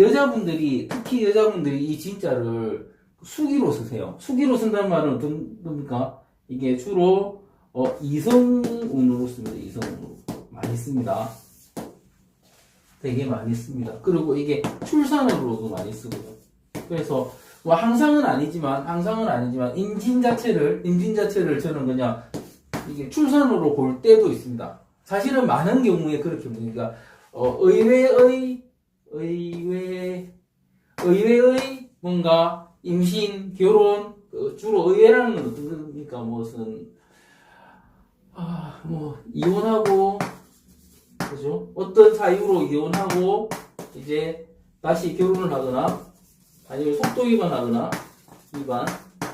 A: 특히 여자분들이 이 진자를 수기로 쓰세요. 수기로 쓴다는 말은 어떤 겁니까? 이게 주로 이성운으로 씁니다. 이성운으로 많이 씁니다. 되게 많이 씁니다. 그리고 이게 출산으로도 많이 쓰고요. 그래서 뭐 항상은 아니지만 임진 자체를 저는 그냥 이게 출산으로 볼 때도 있습니다. 사실은 많은 경우에 그렇게 보니까 의외의 뭔가 임신, 결혼, 주로 의외라는 건 어떤 겁니까? 무슨 이혼하고, 그죠? 어떤 사유로 이혼하고 이제 다시 결혼을 하거나 아니면 속도 위반하거나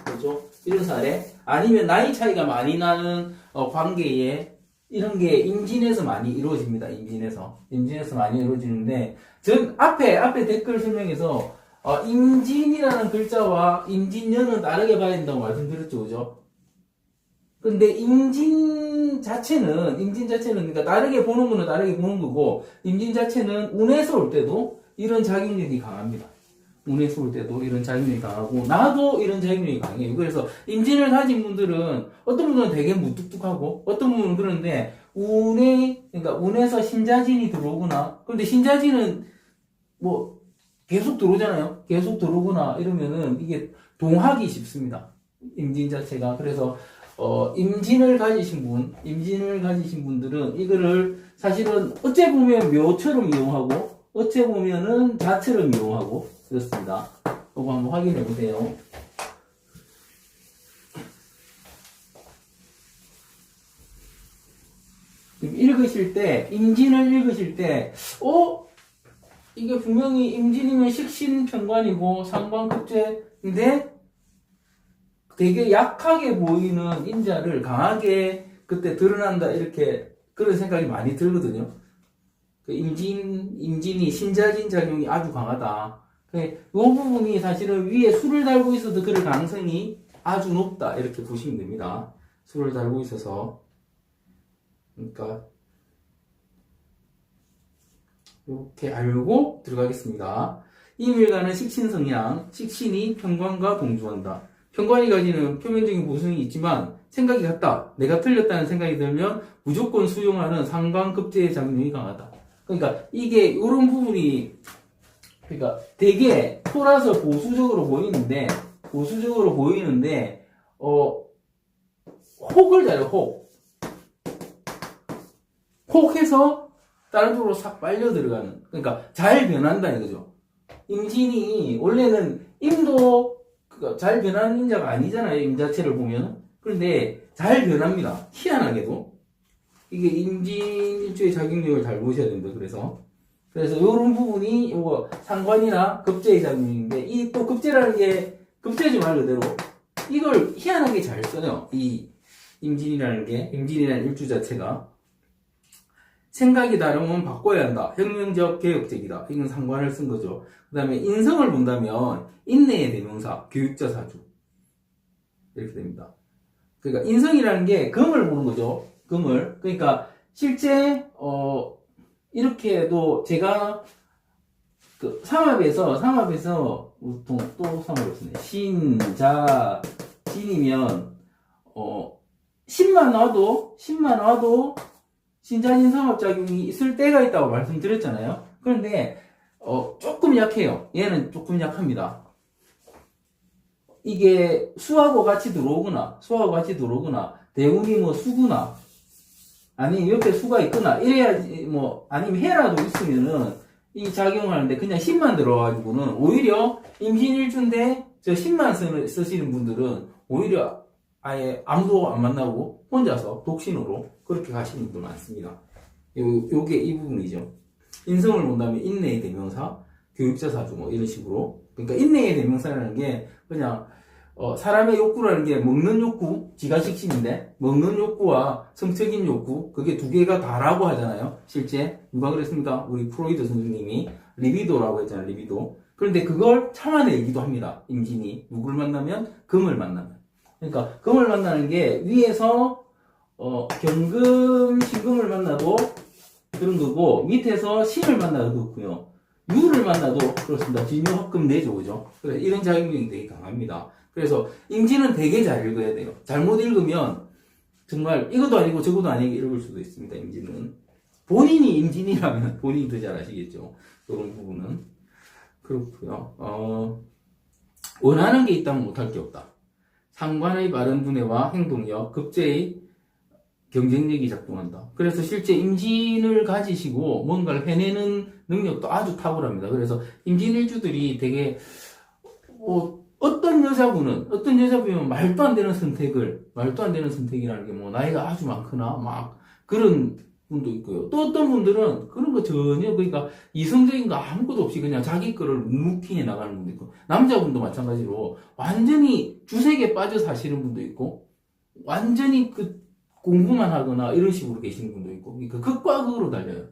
A: 그죠? 이런 사례, 아니면 나이 차이가 많이 나는 관계에 이런 게 임진에서 많이 이루어집니다. 임진에서 많이 이루어지는데, 전 앞에 댓글 설명에서 임진이라는 글자와 임진년은 다르게 봐야 된다고 말씀드렸죠, 그죠? 근데 임진 자체는 그러니까 다르게 보는 거는 다르게 보는 거고, 임진 자체는 운에서 올 때도 이런 작용력이 강합니다. 운에서 올 때도 이런 작용력이 강하고, 나도 이런 작용력이 강해요. 그래서 임진을 가진 분들은 어떤 분들은 되게 무뚝뚝하고, 어떤 분은 그런데 그러니까 운에서 신자진이 들어오거나, 그런데 신자진은 뭐 계속 들어오잖아요. 계속 들어오거나 이러면은 이게 동하기 쉽습니다. 임진 자체가. 그래서 임진을 가지신 분들은 이거를 사실은 어째 보면 묘처럼 이용하고, 어째 보면은 자처럼 이용하고 그렇습니다. 이거 한번 확인해 보세요. 임진을 읽으실 때, 이게 분명히 임진이면 식신편관이고 상관급제인데 되게 약하게 보이는 인자를 강하게 그때 드러난다, 이렇게 그런 생각이 많이 들거든요. 임진이 신자진 작용이 아주 강하다. 이 부분이 사실은 위에 수를 달고 있어도 그럴 가능성이 아주 높다, 이렇게 보시면 됩니다. 수를 달고 있어서. 그러니까 이렇게 알고 들어가겠습니다. 이 밀가는 식신성향, 식신이 편관과 동조한다. 편관이 가지는 표면적인 보수성이 있지만 생각이 같다, 내가 틀렸다는 생각이 들면 무조건 수용하는 상관급제의 작용이 강하다. 그러니까 이게 이런 부분이, 그러니까 되게 토라서 보수적으로 보이는데 혹을 잘해요. 혹해서 다른 쪽으로 싹 빨려 들어가는, 그러니까 잘 변한다 이거죠. 임진이 원래는 임도 잘 변하는 인자가 아니잖아요, 임 자체를 보면. 그런데 잘 변합니다. 희한하게도. 이게 임진 일주의 작용력을 잘 보셔야 됩니다. 그래서 이런 부분이 요거 상관이나 급제의 작용인데, 이 또 급제라는 게 급제지 말 그대로 이걸 희한하게 잘 써요. 이 임진이라는 일주 자체가. 생각이 다르면 바꿔야 한다. 혁명적, 개혁적이다. 이건 상관을 쓴 거죠. 그 다음에 인성을 본다면 인내의 대명사, 교육자 사주, 이렇게 됩니다. 그러니까 인성이라는 게 금을 보는 거죠. 금을. 그러니까 실제 이렇게도 제가 삼합에서 보통 또 삼합을 쓰네. 신자 진이면 10만 나와도 신자진 삼합작용이 있을 때가 있다고 말씀드렸잖아요. 그런데 조금 약해요. 얘는 조금 약합니다. 이게 수하고 같이 들어오거나 대운이 뭐 수구나 아니면 옆에 수가 있거나 이래야지, 뭐 아니면 해라도 있으면은 이 작용하는데 그냥 10만 들어가지고는 오히려 임신일주인데 저 10만 쓰시는 분들은 오히려 아예 아무도 안 만나고 혼자서 독신으로 그렇게 가시는 분들 많습니다. 요게 이 부분이죠. 인성을 본다면 인내의 대명사, 교육자 사주 뭐 이런 식으로. 그러니까 인내의 대명사라는 게 그냥 사람의 욕구라는 게 먹는 욕구, 지가식신인데 먹는 욕구와 성적인 욕구, 그게 두 개가 다라고 하잖아요. 실제 누가 그랬습니까? 우리 프로이드 선생님이 리비도라고 했잖아요. 리비도. 그런데 그걸 참아내기도 합니다. 임진이 누굴 만나면? 금을 만나면. 그러니까 금을 만나는 게 위에서 경금, 신금을 만나도 그런 거고, 밑에서 신을 만나도 그렇고요. 유를 만나도 그렇습니다. 진유, 합금, 내조, 그죠? 그래, 이런 작용력이 되게 강합니다. 그래서 임진은 되게 잘 읽어야 돼요. 잘못 읽으면 정말 이것도 아니고 저것도 아니게 읽을 수도 있습니다. 임진은. 본인이 임진이라면 본인이 더 잘 아시겠죠. 그런 부분은. 그렇고요. 원하는 게 있다면 못할 게 없다. 상관의 바른 분해와 행동력, 급제의 경쟁력이 작동한다. 그래서 실제 임진을 가지시고 뭔가를 해내는 능력도 아주 탁월합니다. 그래서 임진일주들이 되게 어떤 여자분이면 말도 안 되는 선택이라는 게 뭐 나이가 아주 많거나 막 그런 분도 있고요. 또 어떤 분들은 그런 거 전혀 그러니까 이성적인 거 아무것도 없이 그냥 자기 거를 묵묵히 해 나가는 분도 있고, 남자분도 마찬가지로 완전히 주색에 빠져 사시는 분도 있고, 완전히 그 공부만 하거나 이런 식으로 계시는 분도 있고, 그러니까 극과 극으로 달려요.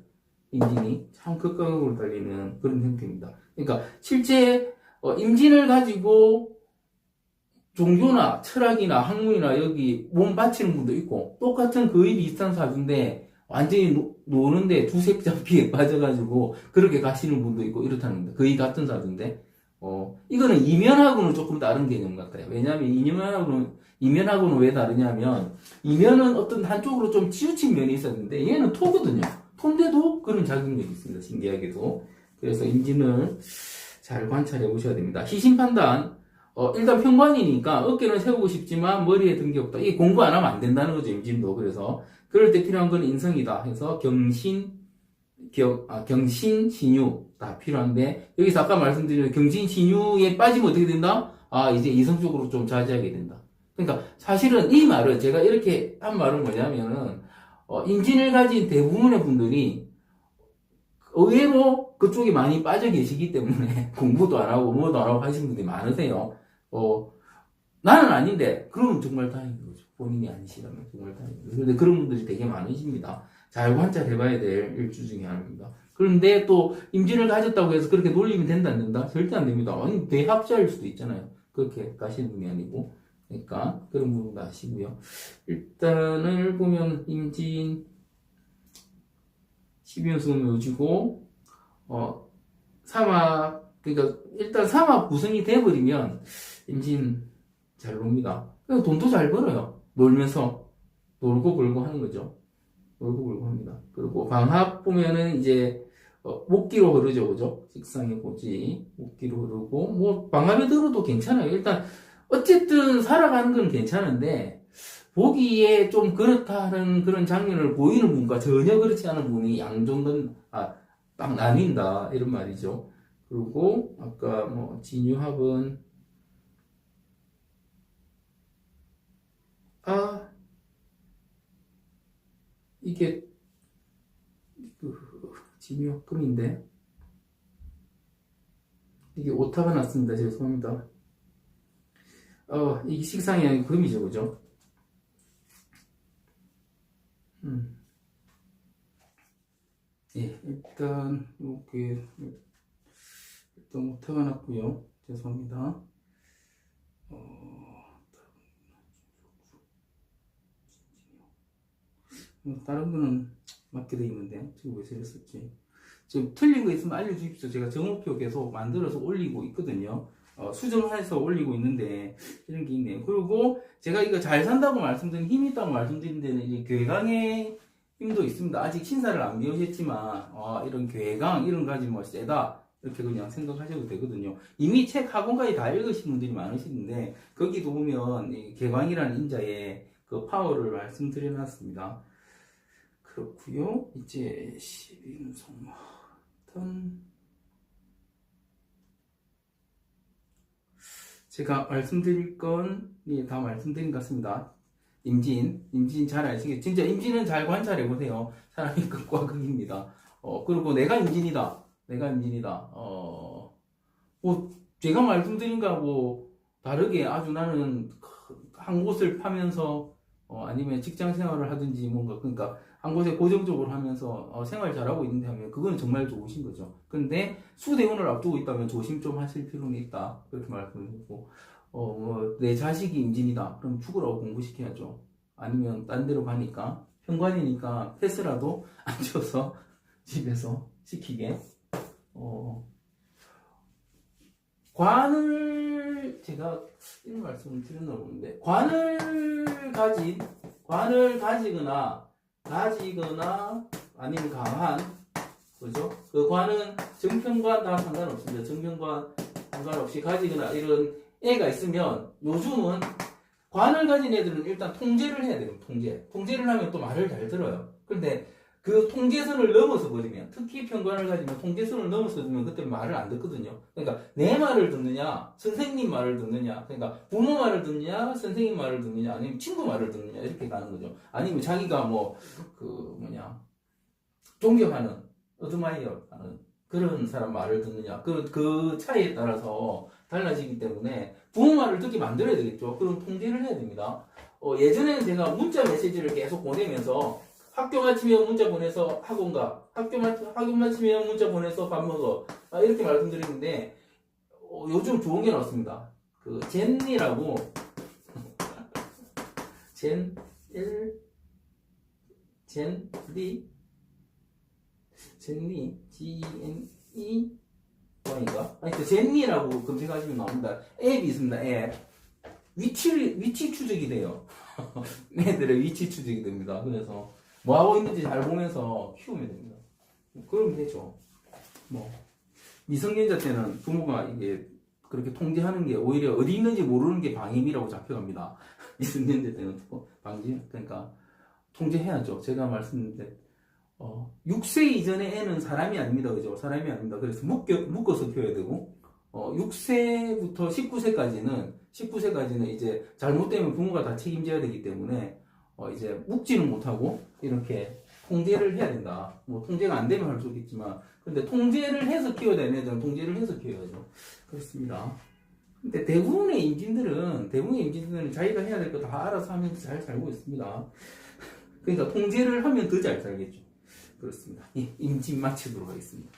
A: 임진이 참 극과 극으로 달리는 그런 형태입니다. 그러니까 실제 임진을 가지고 종교나 철학이나 학문이나 여기 몸 바치는 분도 있고, 똑같은 거의 비슷한 사주인데 완전히 노는데 두색 잡기에 빠져가지고 그렇게 가시는 분도 있고 이렇다는 겁니다. 거의 같은 사주인데 이거는 이면하고는 조금 다른 개념 같아요. 왜냐하면 이면하고는 왜 다르냐면, 이면은 어떤 한쪽으로 좀 치우친 면이 있었는데 얘는 토거든요. 토인데도 그런 작용력이 있습니다. 신기하게도. 그래서 임진을 잘 관찰해 보셔야 됩니다. 희신 판단, 일단 평관이니까 어깨는 세우고 싶지만 머리에 든 게 없다. 이게 공부 안 하면 안 된다는 거죠, 임진도. 그래서 그럴 때 필요한 건 인성이다 해서 경신, 신유 다 필요한데, 여기서 아까 말씀드린 경신, 신유에 빠지면 어떻게 된다? 이제 이성 쪽으로 좀 자제하게 된다. 그러니까 사실은 이 말은 제가 이렇게 한 말은 뭐냐면은, 임진을 가진 대부분의 분들이 의외로 그쪽에 많이 빠져 계시기 때문에 공부도 안 하고 뭐도 안 하고 하시는 분들이 많으세요. 나는 아닌데, 그러면 정말 다행인 거죠. 본인이 아니시라면 정말 다행인 거죠. 근데 그런 분들이 되게 많으십니다. 잘 관찰해봐야 될 일주 중에 하나입니다. 그런데 또 임진을 가졌다고 해서 그렇게 놀리면 된다 안 된다? 절대 안 됩니다. 아니, 대합자일 수도 있잖아요. 그렇게 가시는 분이 아니고. 그러니까 그런 부분도 아시고요. 일단을 보면 임진 12연승은 묘지고 사막, 그러니까 일단 사막 구성이 돼버리면 임진 잘 놉니다. 돈도 잘 벌어요. 놀면서 놀고 벌고 하는 거죠. 놀고 벌고 합니다. 그리고 방합 보면은 이제 목기로 흐르죠, 그죠? 식상의 고지 목기로 흐르고, 뭐 방합에 들어도 괜찮아요. 일단 어쨌든 살아가는 건 괜찮은데, 보기에 좀 그렇다는 그런 장면을 보이는 분과 전혀 그렇지 않은 분이 양정도 딱 나뉜다 이런 말이죠. 그리고 아까 뭐 진유합은 이게 진유합 금인데 이게 오타가 났습니다. 죄송합니다. 이게 식상이 아니고 금이죠, 그죠? 예, 일단 이렇게 일단 오타가 났고요. 죄송합니다. 다른 거는 맞게 돼 있는데 지금 왜 저랬었지? 지금 틀린 거 있으면 알려주십시오. 제가 정오표 계속 만들어서 올리고 있거든요. 수정해서 올리고 있는데 이런 게 있네요. 그리고 제가 이거 잘 산다고 말씀드린, 힘이 있다고 말씀드린 데는 이제 괴강의 힘도 있습니다. 아직 신사를 안 배우셨지만 이런 괴강 이런 가지 뭐 세다 이렇게 그냥 생각하셔도 되거든요. 이미 책 학원까지 다 읽으신 분들이 많으시는데 거기도 보면 이 괴강이라는 인자의 그 파워를 말씀드려놨습니다. 그렇고요. 이제 12인성마던 제가 말씀드릴 건 다 말씀드린 것 같습니다. 임진 잘 아시겠죠? 진짜 임진은 잘 관찰해 보세요. 사람이 극과 극입니다. 그리고 내가 임진이다. 뭐 제가 말씀드린 거하고 다르게 아주 나는 한 곳을 파면서 아니면 직장 생활을 하든지 뭔가, 그러니까 한 곳에 고정적으로 하면서 생활 잘하고 있는데 하면 그건 정말 좋으신 거죠. 근데 수대원을 앞두고 있다면 조심 좀 하실 필요는 있다. 그렇게 말씀드리고, 내 자식이 임진이다. 그럼 죽으라고 공부시켜야죠. 아니면 딴 데로 가니까 현관이니까 패스라도 안 줘서 집에서 시키게. 관을, 제가 이런 말씀을 드렸나 보는데, 관을 가지거나, 아니면 강한, 그죠? 그 관은 정편관 다 상관없습니다. 정편관 상관없이 가지거나 이런 애가 있으면, 요즘은 관을 가진 애들은 일단 통제를 해야 돼요. 통제를 하면 또 말을 잘 들어요. 그런데 그 통제선을 넘어서 버리면, 특히 편관을 가지면 통제선을 넘어서 버리면 그때 말을 안 듣거든요. 그러니까 내 말을 듣느냐, 선생님 말을 듣느냐, 그러니까 부모 말을 듣느냐, 선생님 말을 듣느냐, 아니면 친구 말을 듣느냐, 이렇게 가는 거죠. 아니면 자기가 존경하는, 어드마이어 하는 그런 사람 말을 듣느냐, 그 차이에 따라서 달라지기 때문에 부모 말을 듣게 만들어야 되겠죠. 그럼 통제를 해야 됩니다. 예전에는 제가 문자 메시지를 계속 보내면서 학교 마치면 문자 보내서 학원 가, 학원 마치면 문자 보내서 밥 먹어, 이렇게 말씀드리는데 요즘 좋은 게 나왔습니다. 그 젠니라고 젠니 G-E-N-E Y인가? 아니, 젠니라고 검색하시면 나옵니다. 앱이 있습니다. 앱. 위치 추적이 돼요. 애들의 위치 추적이 됩니다. 그래서 뭐 하고 있는지 잘 보면서 키우면 됩니다. 그러면 되죠. 미성년자 때는 부모가 이게 그렇게 통제하는 게 오히려 어디 있는지 모르는 게 방임이라고 잡혀갑니다. 미성년자 때는 그러니까 통제해야죠. 제가 말씀드린 6세 이전의 애는 사람이 아닙니다. 그죠? 사람이 아닙니다. 그래서 묶어서 키워야 되고, 6세부터 19세까지는 이제 잘못되면 부모가 다 책임져야 되기 때문에, 이제 묶지는 못하고, 이렇게 통제를 해야 된다. 통제가 안 되면 할 수 있겠지만, 근데 통제를 해서 키워야 되는 애들은 통제를 해서 키워야죠. 그렇습니다. 근데 대부분의 임진들은 자기가 해야 될 거 다 알아서 하면서 잘 살고 있습니다. 그러니까 통제를 하면 더 잘 살겠죠. 그렇습니다. 임진 마치도록 하겠습니다.